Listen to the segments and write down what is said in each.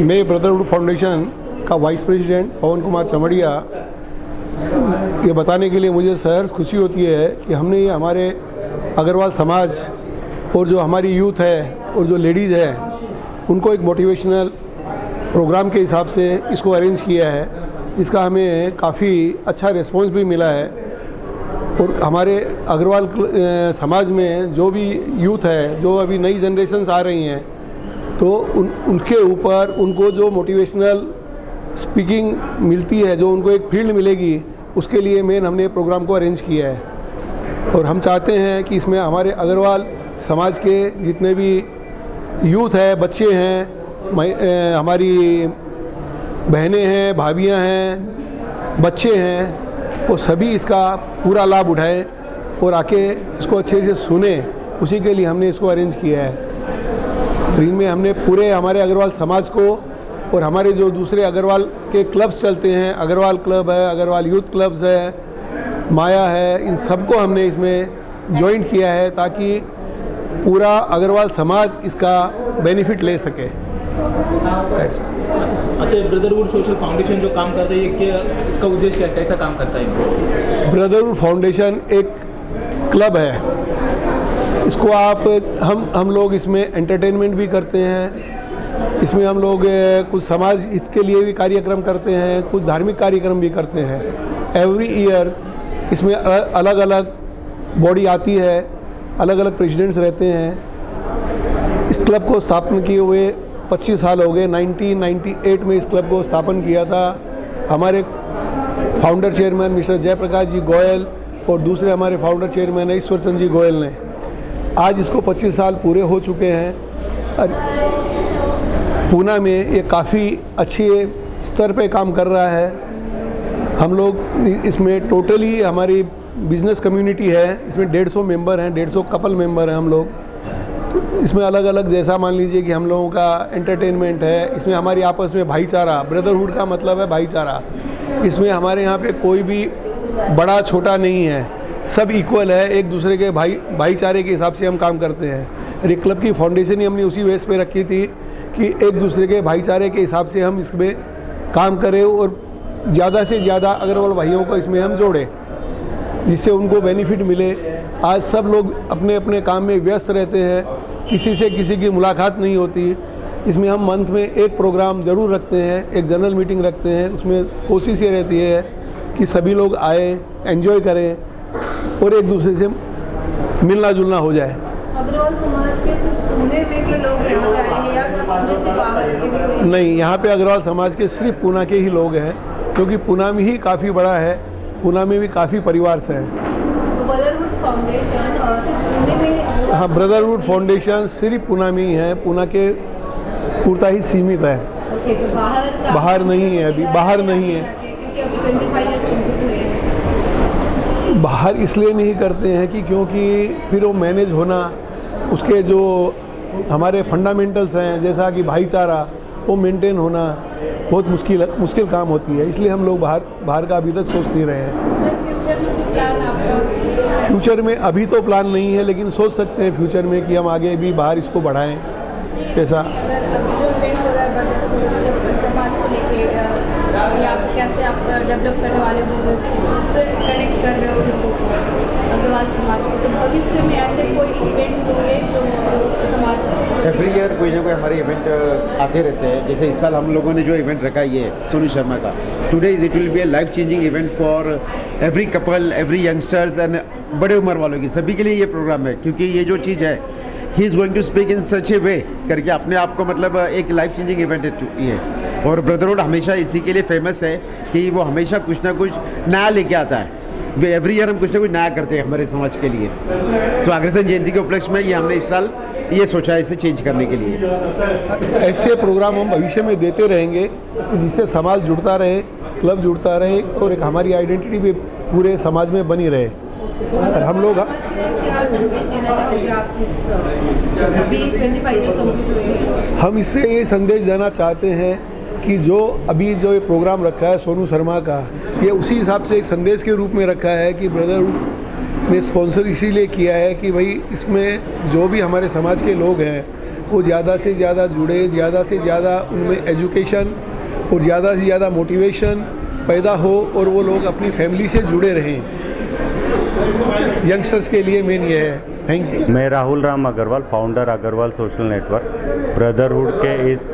मैं brotherhood foundation का vice president पवन कुमार चमड़िया ये बताने के लिए मुझे सहर्ष खुशी होती है कि हमने ये हमारे अग्रवाल समाज और जो हमारी यूथ है और जो लेडीज़ है उनको एक मोटिवेशनल प्रोग्राम के हिसाब से इसको अरेंज किया है। इसका हमें काफ़ी अच्छा रिस्पॉन्स भी मिला है और हमारे अग्रवाल समाज में जो भी यूथ है, जो अभी नई जनरेशन्स आ रही हैं, तो उनके ऊपर उनको जो मोटिवेशनल स्पीकिंग मिलती है, जो उनको एक फील्ड मिलेगी, उसके लिए मेन हमने प्रोग्राम को अरेंज किया है। और हम चाहते हैं कि इसमें हमारे अग्रवाल समाज के जितने भी यूथ है, बच्चे हैं, हमारी बहनें हैं, भाभियां हैं, बच्चे हैं, वो सभी इसका पूरा लाभ उठाएं और आके इसको अच्छे से सुने। उसी के लिए हमने इसको अरेंज किया है। और इनमें हमने पूरे हमारे अग्रवाल समाज को और हमारे जो दूसरे अग्रवाल के क्लब्स चलते हैं, अग्रवाल क्लब है, अग्रवाल यूथ क्लब्स है, माया है, इन सबको हमने इसमें ज्वाइन किया है ताकि पूरा अग्रवाल समाज इसका बेनिफिट ले सके। अच्छा, ब्रदरहुड सोशल फाउंडेशन जो काम करता है, ये क्या इसका उद्देश्य क्या है, कैसा काम करता है? ब्रदरहुड फाउंडेशन एक क्लब है। इसको आप हम लोग इसमें एंटरटेनमेंट भी करते हैं, इसमें हम लोग कुछ समाज हित के लिए भी कार्यक्रम करते हैं, कुछ धार्मिक कार्यक्रम भी करते हैं। एवरी ईयर इसमें अलग अलग बॉडी आती है, अलग अलग प्रेसिडेंट्स रहते हैं। इस क्लब को स्थापना किए हुए 25 साल हो गए। 1998 में इस क्लब को स्थापन किया था हमारे फाउंडर चेयरमैन मिस्टर जयप्रकाश जी गोयल और दूसरे हमारे फाउंडर चेयरमैन ईश्वर चंद्र जी गोयल ने। आज इसको 25 साल पूरे हो चुके हैं और पूना में ये काफ़ी अच्छे स्तर पे काम कर रहा है। हम लोग इसमें टोटली हमारी बिजनेस कम्युनिटी है, इसमें 150 मेंबर हैं, 150 कपल मेंबर हैं हम लोग। इसमें अलग अलग, जैसा मान लीजिए कि हम लोगों का एंटरटेनमेंट है, इसमें हमारी आपस में भाईचारा, ब्रदरहुड का मतलब है भाईचारा। इसमें हमारे यहाँ पे कोई भी बड़ा छोटा नहीं है, सब इक्वल है, एक दूसरे के भाईचारे के हिसाब से हम काम करते हैं। और एक क्लब की फाउंडेशन ही हमने उसी बेस पे रखी थी कि एक दूसरे के भाईचारे के हिसाब से हम इसमें काम करें और ज़्यादा से ज़्यादा अग्रवाल भाइयों को इसमें हम जोड़ें, जिससे उनको बेनिफिट मिले। आज सब लोग अपने अपने काम में व्यस्त रहते हैं, किसी से किसी की मुलाकात नहीं होती। इसमें हम मंथ में एक प्रोग्राम ज़रूर रखते हैं, एक जनरल मीटिंग रखते हैं। उसमें कोशिश ये रहती है कि सभी लोग आए, एंजॉय करें और एक दूसरे से मिलना जुलना हो जाए। अग्रवाल समाज के सिर्फ पुणे में के लोग यहाँ आए हैं या पुणे से बाहर के भी कोई? नहीं, यहाँ पे अग्रवाल समाज के सिर्फ पूना के ही लोग हैं, क्योंकि पूना में ही काफ़ी बड़ा है, पूना में भी काफ़ी परिवार से है। तो ब्रदरहुड फाउंडेशन सिर्फ पुणे में? हाँ, ब्रदरहुड फाउंडेशन सिर्फ पूना में ही है, पूना के पूर्ता ही सीमित है। ओके, तो बाहर नहीं है, अभी बाहर नहीं है। क्योंकि अभी 25 ईयर्स कंप्लीट हुए हैं। बाहर इसलिए नहीं करते हैं कि क्योंकि फिर वो मैनेज होना, उसके जो हमारे फंडामेंटल्स हैं जैसा कि भाईचारा, वो मेंटेन होना बहुत मुश्किल काम होती है। इसलिए हम लोग बाहर का अभी तक सोच नहीं रहे हैं। सर, फ्यूचर में कोई प्लान आपका? फ्यूचर में अभी तो प्लान नहीं है, लेकिन सोच सकते हैं फ्यूचर में कि हम आगे भी बाहर इसको बढ़ाएं। कैसा अगर अभी जो इवेंट हो रहा है मतलब समाज को लेके, या आप कैसे आप डेवलप करने वाले हो बिजनेस को, उससे कनेक्ट कर रहे हो लोगों को, अग्रवाल समाज को, तो भविष्य में ऐसे कोई इवेंट होंगे जो समाज? एवरी ईयर कोई ना कोई हमारे इवेंट आते रहते हैं। जैसे इस साल हम लोगों ने जो इवेंट रखा है ये सोनू शर्मा का, today it will be A life changing event for every couple, every youngsters and बड़े उम्र वालों की, सभी के लिए ये प्रोग्राम है। क्योंकि ये जो चीज़ है, he is going to speak in such a way करके अपने आप को, मतलब एक लाइफ चेंजिंग इवेंट है ये। और ब्रदरहुड हमेशा इसी के लिए फेमस है कि वो हमेशा कुछ ना कुछ नया लेके आता है। वे एवरी ईयर हम कुछ ना कुछ नया करते हैं हमारे समाज के लिए। तो अग्रसेन जयंती के उपलक्ष्य में ये हमने इस साल ये सोचा है इसे चेंज करने के लिए। ऐसे प्रोग्राम हम भविष्य में देते रहेंगे जिससे समाज जुड़ता रहे, क्लब जुड़ता रहे और एक हमारी आइडेंटिटी भी पूरे समाज में बनी रहे। और हम लोग क्या संदेश देना चाहोगे आप अभी 25 ईयर्स कंप्लीट हुए हैं? हम इससे ये संदेश देना चाहते हैं कि जो अभी जो ये प्रोग्राम रखा है सोनू शर्मा का, ये उसी हिसाब से एक संदेश के रूप में रखा है कि ब्रदरहुड ने स्पॉन्सर इसीलिए किया है कि भाई इसमें जो भी हमारे समाज के लोग हैं वो ज़्यादा से ज़्यादा जुड़े, ज़्यादा से ज़्यादा उनमें एजुकेशन और ज़्यादा से ज़्यादा मोटिवेशन पैदा हो और वो लोग अपनी फैमिली से जुड़े रहें। यंगस्टर्स के लिए मेन ये है। Thank you. मैं Rahul Ram Agarwal, founder Agarwal social network, brotherhood के इस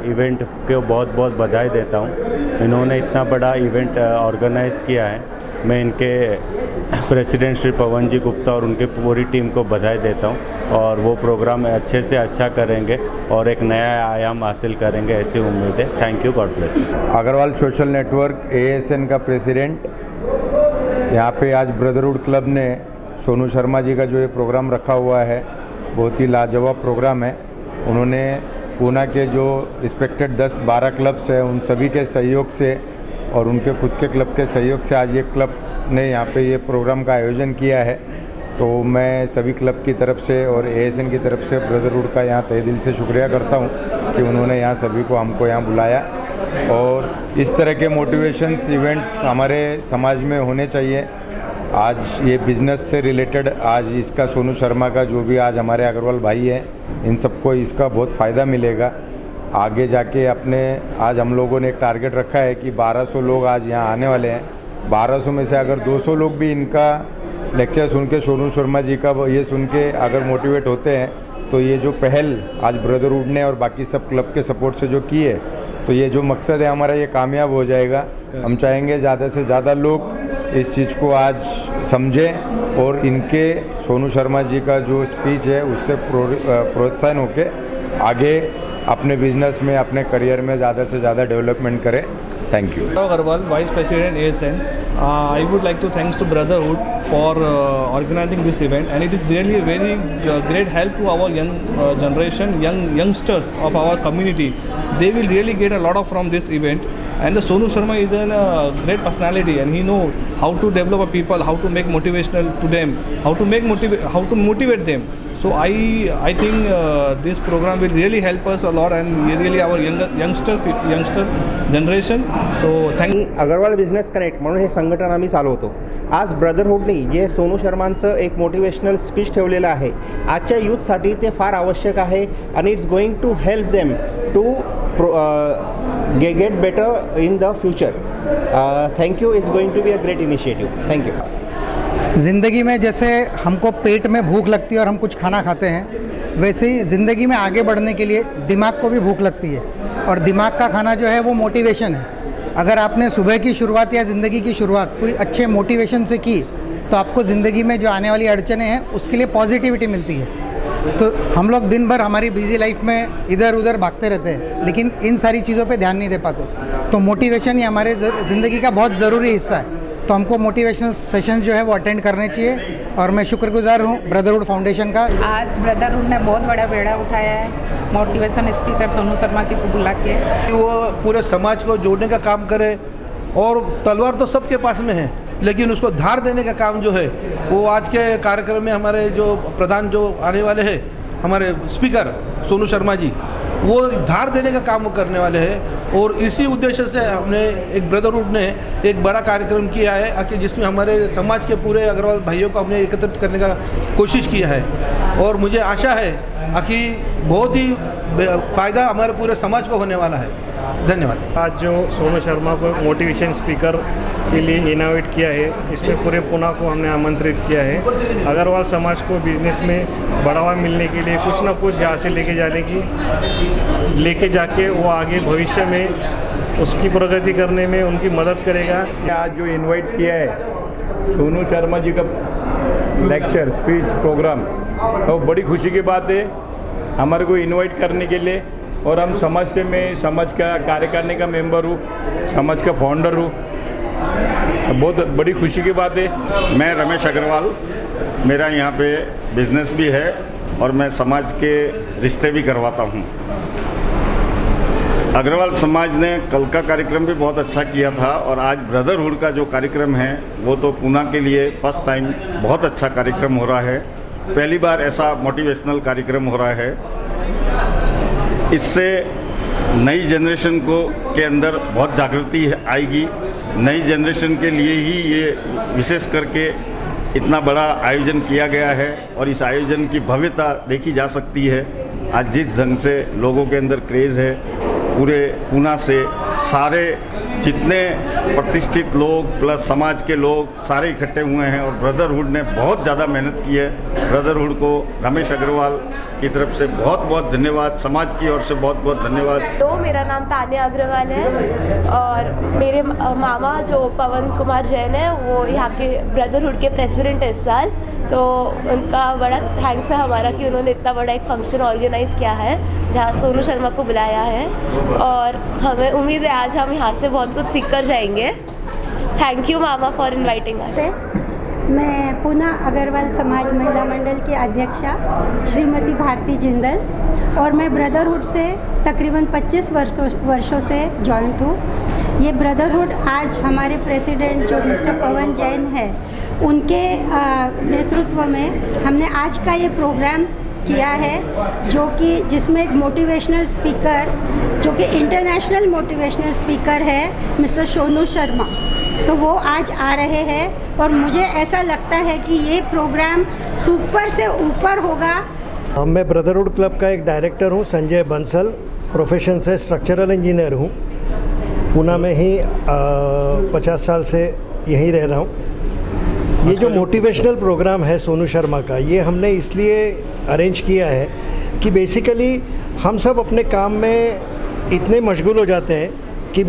इवेंट को बहुत बहुत बधाई देता हूँ। इन्होंने इतना बड़ा इवेंट ऑर्गेनाइज़ किया है। मैं इनके प्रेसिडेंट श्री पवन जी गुप्ता और उनकी पूरी टीम को बधाई देता हूँ और वो प्रोग्राम अच्छे से अच्छा करेंगे और एक नया आयाम हासिल करेंगे, ऐसी उम्मीद है। Thank you, God bless you. Agrawal social network ASN का प्रेसिडेंट। यहाँ पे आज ब्रदरहुड क्लब ने सोनू शर्मा जी का जो ये प्रोग्राम रखा हुआ है, बहुत ही लाजवाब प्रोग्राम है। उन्होंने पूना के जो रिस्पेक्टेड 10-12 क्लब्स हैं उन सभी के सहयोग से और उनके खुद के क्लब के सहयोग से आज ये क्लब ने यहाँ पे ये प्रोग्राम का आयोजन किया है। तो मैं सभी क्लब की तरफ से और ASN की तरफ से ब्रदरहुड का यहाँ तहे दिल से शुक्रिया करता हूँ कि उन्होंने यहाँ सभी को हमको यहाँ बुलाया और इस तरह के मोटिवेशंस इवेंट्स हमारे समाज में होने चाहिए। आज ये बिज़नेस से रिलेटेड आज इसका सोनू शर्मा का जो भी आज हमारे अग्रवाल भाई हैं, इन सबको इसका बहुत फ़ायदा मिलेगा आगे जाके। अपने आज हम लोगों ने एक टारगेट रखा है कि 1200 लोग आज यहाँ आने वाले हैं। 1200 में से अगर 200 लोग भी इनका लेक्चर सुन के, सोनू शर्मा जी का ये सुन के अगर मोटिवेट होते हैं तो ये जो पहल आज ब्रदरहुड ने और बाकी सब क्लब के सपोर्ट से जो की है, तो ये जो मकसद है हमारा ये कामयाब हो जाएगा। हम चाहेंगे ज़्यादा से ज़्यादा लोग इस चीज़ को आज समझें और इनके सोनू शर्मा जी का जो स्पीच है उससे प्रोत्साहन होके आगे अपने बिजनेस में, अपने करियर में ज़्यादा से ज़्यादा डेवलपमेंट करें। Thank you. Agarwal, Vice President ASN. I would like to thanks to Brotherhood for organizing this event, and it is really a very great help to our young generation, youngsters of our community. They will really get a lot of from this event. And the Sonu Sharma is a great personality, and he knows how to develop a people, how to make motivational to them, how to motivate them. So I think this program will really help us a lot, and really our youngster generation. So thank you. Agrawal business connect म्हणून हे संघटन आम्ही चालवतो. आज ब्रदरहुडनी जे सोनू शर्मांचं एक motivational speech ठेवलेलं आहे, आजच्या यूथसाठी ते फार आवश्यक आहे आणि it's going to help them to get better in the future. Thank you. It's going to be a great initiative. Thank you. ज़िंदगी में जैसे हमको पेट में भूख लगती है और हम कुछ खाना खाते हैं, वैसे ही ज़िंदगी में आगे बढ़ने के लिए दिमाग को भी भूख लगती है और दिमाग का खाना जो है वो मोटिवेशन है. अगर आपने सुबह की शुरुआत या ज़िंदगी की शुरुआत कोई अच्छे मोटिवेशन से की तो आपको ज़िंदगी में जो आने वाली अड़चनें हैं उसके लिए पॉजिटिविटी मिलती है. तो हम लोग दिन भर हमारी बिज़ी लाइफ में इधर उधर भागते रहते हैं, लेकिन इन सारी चीज़ों पे ध्यान नहीं दे पाते. तो मोटिवेशन ये हमारे ज़िंदगी का बहुत ज़रूरी हिस्सा है. तो हमको मोटिवेशनल सेशन जो है वो अटेंड करने चाहिए और मैं शुक्रगुजार हूँ ब्रदरहुड फाउंडेशन का. आज ब्रदरहुड ने बहुत बड़ा बेड़ा उठाया है, मोटिवेशन स्पीकर सोनू शर्मा जी को बुला के वो पूरे समाज को जोड़ने का काम करे. और तलवार तो सबके पास में है, लेकिन उसको धार देने का काम जो है वो आज के कार्यक्रम में हमारे जो प्रधान जो आने वाले हैं, हमारे स्पीकर सोनू शर्मा जी, वो धार देने का काम वो करने वाले हैं. और इसी उद्देश्य से हमने एक ब्रदरहुड ने एक बड़ा कार्यक्रम किया है कि जिसमें हमारे समाज के पूरे अग्रवाल भाइयों को हमने एकत्रित करने का कोशिश किया है. और मुझे आशा है कि बहुत ही फ़ायदा हमारे पूरे समाज को होने वाला है. धन्यवाद. आज जो सोनू शर्मा को मोटिवेशन स्पीकर के लिए इनोवेट किया है, इसमें पूरे पुणे को हमने आमंत्रित किया है. अग्रवाल समाज को बिजनेस में बढ़ावा मिलने के लिए कुछ ना कुछ यहाँ से लेके जाके वो आगे भविष्य में उसकी प्रगति करने में उनकी मदद करेगा. आज जो इनवाइट किया है सोनू शर्मा जी का लेक्चर स्पीच प्रोग्राम, तो बड़ी खुशी की बात है हमारे को इनवाइट करने के लिए. और हम समाज से, मैं समाज का कार्यकारिणी का मेंबर हूँ, समाज का फाउंडर हूँ. बहुत बड़ी खुशी की बात है. मैं रमेश अग्रवाल, मेरा यहाँ पे बिजनेस भी है और मैं समाज के रिश्ते भी करवाता हूँ. अग्रवाल समाज ने कल का कार्यक्रम भी बहुत अच्छा किया था और आज ब्रदरहुड का जो कार्यक्रम है वो तो पूना के लिए फर्स्ट टाइम बहुत अच्छा कार्यक्रम हो रहा है. पहली बार ऐसा मोटिवेशनल कार्यक्रम हो रहा है. इससे नई जनरेशन के अंदर बहुत जागृति आएगी. नई जनरेशन के लिए ही ये विशेष करके इतना बड़ा आयोजन किया गया है और इस आयोजन की भव्यता देखी जा सकती है। आज जिस ढंग से लोगों के अंदर क्रेज़ है, पूरे पूना से सारे जितने प्रतिष्ठित लोग प्लस समाज के लोग सारे इकट्ठे हुए हैं और ब्रदरहुड ने बहुत ज़्यादा मेहनत की है। ब्रदरहुड को रमेश अग्रवाल की तरफ से बहुत बहुत धन्यवाद, समाज की ओर से बहुत बहुत धन्यवाद। तो मेरा नाम तान्या अग्रवाल है और मेरे मामा जो पवन कुमार जैन है वो यहाँ के ब्रदरहुड के प्रेसिडेंट है इस साल। तो उनका बड़ा थैंक्स है हमारा कि उन्होंने इतना बड़ा एक फंक्शन ऑर्गेनाइज़ किया है जहाँ सोनू शर्मा को बुलाया है और हमें उम्मीद है आज हम यहाँ से बहुत कुछ सीख कर जाएंगे। Thank you mama for inviting us. मैं पूना अग्रवाल समाज महिला मंडल की अध्यक्षा श्रीमती भारती जिंदल और मैं ब्रदरहुड से तकरीबन 25 वर्षों से जॉइंट हूँ। ये ब्रदरहुड आज हमारे प्रेसिडेंट जो मिस्टर पवन जैन है उनके नेतृत्व में हमने आज का ये प्रोग्राम किया है जो कि जिसमें एक मोटिवेशनल स्पीकर जो कि इंटरनेशनल मोटिवेशनल स्पीकर है मिस्टर सोनू शर्मा, तो वो आज आ रहे हैं और मुझे ऐसा लगता है कि ये प्रोग्राम सुपर से ऊपर होगा। मैं ब्रदरहुड क्लब का एक डायरेक्टर हूँ, संजय बंसल, प्रोफेशन से स्ट्रक्चरल इंजीनियर हूँ। पूना में ही 50 साल से यहीं रह रहा हूँ। ये जो मोटिवेशनल प्रोग्राम है सोनू शर्मा का, ये हमने इसलिए अरेंज किया है कि बेसिकली हम सब अपने काम में इतने मशगूल हो जाते हैं कि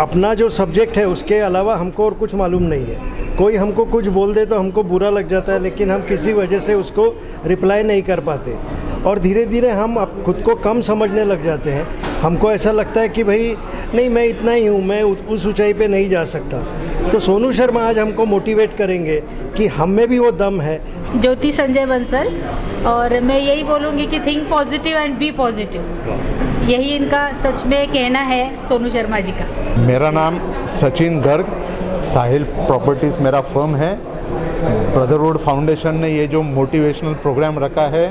अपना जो सब्जेक्ट है उसके अलावा हमको और कुछ मालूम नहीं है। कोई हमको कुछ बोल दे तो हमको बुरा लग जाता है, लेकिन हम किसी वजह से उसको रिप्लाई नहीं कर पाते और धीरे धीरे हम खुद को कम समझने लग जाते हैं। हमको ऐसा लगता है कि भाई नहीं, मैं इतना ही हूँ, मैं उस ऊंचाई पे नहीं जा सकता। तो सोनू शर्मा आज हमको मोटिवेट करेंगे कि हम में भी वो दम है। ज्योति संजय बंसल, और मैं यही बोलूँगी कि think positive and be positive, यही इनका सच में कहना है सोनू शर्मा जी का। मेरा नाम सचिन गर्ग, साहिल प्रॉपर्टीज़ मेरा फर्म है। ब्रदरहुड फाउंडेशन ने ये जो मोटिवेशनल प्रोग्राम रखा है,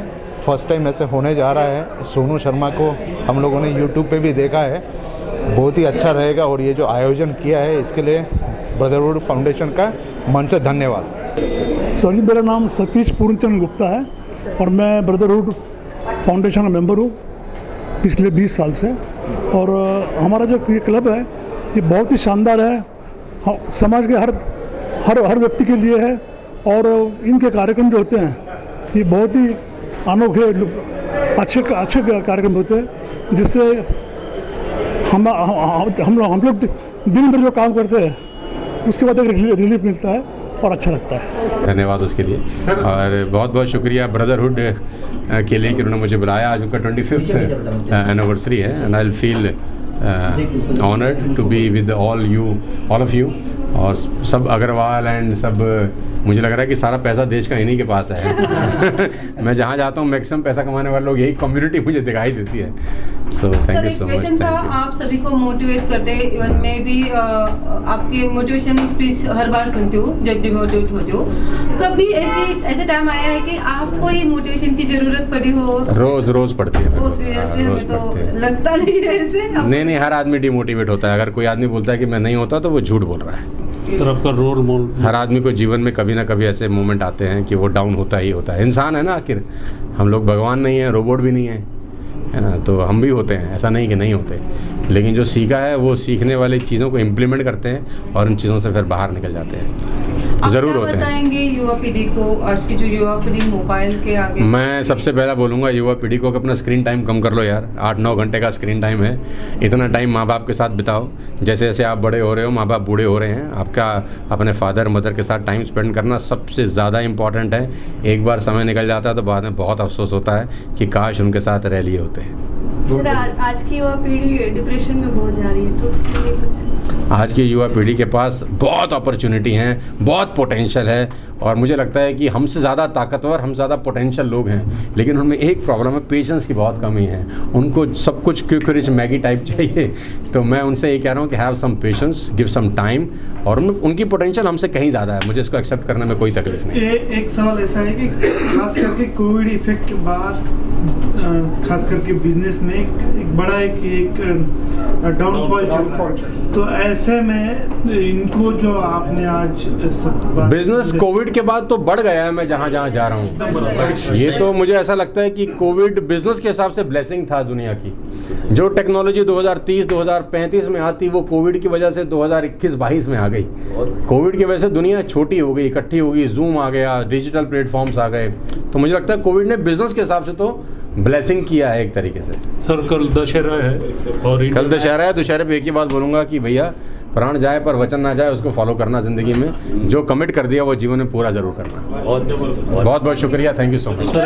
फर्स्ट टाइम ऐसे होने जा रहा है। सोनू शर्मा को हम लोगों ने यूट्यूब पे भी देखा है, बहुत ही अच्छा रहेगा और ये जो आयोजन किया है इसके लिए ब्रदरहुड फाउंडेशन का मन से धन्यवाद। सर जी, मेरा नाम सतीश पूर्णचंद गुप्ता है और मैं ब्रदरहुड फाउंडेशन का मेंबर हूँ पिछले 20 साल से। और हमारा जो ये क्लब है ये बहुत ही शानदार है, समाज के हर व्यक्ति के लिए है और इनके कार्यक्रम जो होते हैं ये बहुत ही अनोखे अच्छे कार्यक्रम होते हैं जिससे हम लोग दिन भर जो काम करते हैं उसके बाद एक रिलीफ मिलता है और अच्छा लगता है। धन्यवाद उसके लिए और बहुत बहुत शुक्रिया ब्रदरहुड के लिए कि उन्होंने मुझे बुलाया। आज उनका 25th एनिवर्सरी है and I will feel honoured to be with all of you और सब अग्रवाल एंड सब। मुझे लग रहा है कि सारा पैसा देश का इन्हीं के पास है। मैं जहाँ जाता हूँ मैक्सिमम पैसा कमाने वाले लोग, यही कम्युनिटी मुझे दिखाई देती है। So thank you so much. आप सभी को मोटिवेट करते हैं, इवन मैं भी आपके मोटिवेशन स्पीच हर बार सुनती हूँ जब भी मोटिवेट होती हूँ। कभी ऐसे टाइम आया है कि आपको ही मोटिवेशन की जरूरत पड़ी हो? रोज पड़ती है। हमें तो लगता नहीं है ऐसे। नहीं, हर आदमी डिमोटिवेट होता है। अगर कोई आदमी बोलता है कि मैं नहीं होता तो वो झूठ बोल रहा है। सर, आपका रोल मॉडल? हर आदमी को जीवन में कभी ना कभी ऐसे मोमेंट आते हैं कि वो डाउन होता ही होता है। इंसान है ना, आखिर हम लोग भगवान नहीं है, रोबोट भी नहीं है ना, तो हम भी होते हैं, ऐसा नहीं कि नहीं होते। लेकिन जो सीखा है वो सीखने वाली चीज़ों को इम्प्लीमेंट करते हैं और उन चीज़ों से फिर बाहर निकल जाते हैं। ज़रूर होते हैं। बताएंगे युवा पीढ़ी को, आज की जो युवा पीढ़ी मोबाइल के आगे? मैं सबसे पहला बोलूँगा युवा पीढ़ी को कि अपना स्क्रीन टाइम कम कर लो यार। 8-9 घंटे का स्क्रीन टाइम है, इतना टाइम माँ बाप के साथ बिताओ। जैसे जैसे आप बड़े हो रहे हो, माँ बाप बूढ़े हो रहे हैं, आपका अपने फादर मदर के साथ टाइम स्पेंड करना सबसे ज़्यादा इम्पॉर्टेंट है। एक बार समय निकल जाता है तो बाद में बहुत अफसोस होता है कि काश उनके साथ रह लिए होते हैं। सर, आज की युवा पीढ़ी डिप्रेशन में बहुत जा रही है, तो उसके लिए कुछ? आज की युवा पीढ़ी के पास बहुत अपॉर्चुनिटी हैं, बहुत पोटेंशियल है और मुझे लगता है कि हमसे ज़्यादा ताकतवर, हम ज़्यादा पोटेंशियल लोग हैं। लेकिन उनमें एक प्रॉब्लम है, पेशेंस की बहुत कमी है। उनको सब कुछ क्विक रिच मैगी टाइप चाहिए। तो मैं उनसे ये कह रहा हूँ कि have some patience, give some time. और उनकी पोटेंशियल हमसे कहीं ज़्यादा है, मुझे इसको एक्सेप्ट करने में कोई तकलीफ नहीं। एक सवाल ऐसा है कि खास करके कोविड इफेक्ट के बाद खास करके बिजनेस में एक बड़ा एक डाउनफॉल चल रहा है। तो ऐसे में इनको जो आपने आज बिजनेस कोविड के बाद तो बढ़ गया है। मैं जहाँ जहाँ जा रहा हूँ ये तो मुझे ऐसा लगता है कि कोविड बिजनेस के हिसाब से ब्लेसिंग था दुनिया की। जो टेक्नोलॉजी 2030-2035 में आती वो कोविड की वजह से 2021-22 में आ गई। कोविड की वजह से दुनिया छोटी हो गई, इकट्ठी हो गई, जूम आ गया, डिजिटल प्लेटफॉर्म्स आ गए। तो मुझे लगता है कोविड ने बिजनेस के हिसाब से तो ब्लेसिंग किया है एक तरीके से। सर कल दशहरा है और कल दशहरा है। दशहरे पे एक ही बात बोलूँगा कि भैया प्राण जाए पर वचन ना जाए, उसको फॉलो करना ज़िंदगी में। जो कमिट कर दिया वो जीवन में पूरा ज़रूर करना। बहुत बहुत शुक्रिया, थैंक यू सो मच।